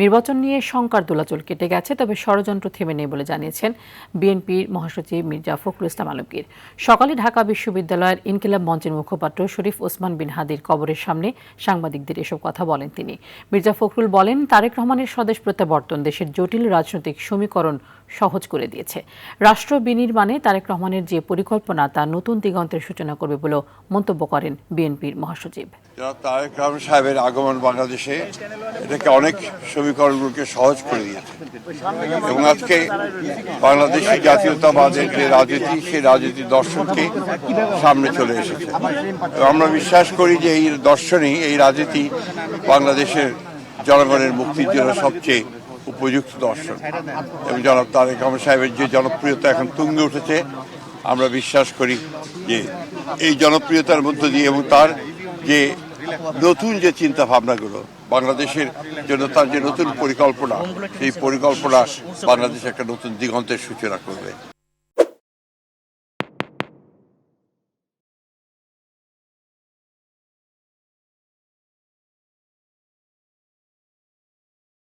নির্বাচন নিয়ে শঙ্কার দোলাচল কেটে গেছে, তবে ষড়যন্ত্র থেমে নেই বলে জানিয়েছেন বিএনপির মহাসচিব মির্জা ফখরুল ইসলাম আলমগীর। সকালে ঢাকা বিশ্ববিদ্যালয়ের ইনকিলাব মঞ্চের মুখপাত্র শরীফ ওসমান বিন হাদির কবরের সামনে সাংবাদিকদের এসব কথা বলেন তিনি। মির্জা ফখরুল বলেন, তারেক রহমানের স্বদেশ প্রত্যাবর্তন দেশের জটিল রাজনৈতিক সমীকরণ সহজ করে দিয়েছে। রাষ্ট্র বিনির্মাণে তারেক রহমানের যে পরিকল্পনা তা নতুন দিগন্তের সূচনা করবে বলে মন্তব্য করেন বিএনপির মহাসচিব। তারেক রহমান সাহেবের আগমন বাংলাদেশে এটাকে অনেক সমীকরণগুলোকে সহজ করে দিয়েছে এবং আজকে বাংলাদেশি জাতীয়তাবাদের যে রাজনীতি, সেই রাজনীতি দর্শনকে সামনে চলে এসেছে। আমরা বিশ্বাস করি যে এই দর্শনই, এই রাজনীতি বাংলাদেশের জনগণের মুক্তির জন্য সবচেয়ে উপযুক্ত দর্শন। এবং জনাব তারেক রহমান সাহেবের যে জনপ্রিয়তা এখন তুঙ্গে উঠেছে, আমরা বিশ্বাস করি যে এই জনপ্রিয়তার মধ্য দিয়ে এবং তার যে নতুন যে চিন্তা ভাবনাগুলো, বাংলাদেশের জন্য তার যে নতুন পরিকল্পনা, সেই পরিকল্পনা বাংলাদেশ একটা নতুন দিগন্তের সূচনা করবে।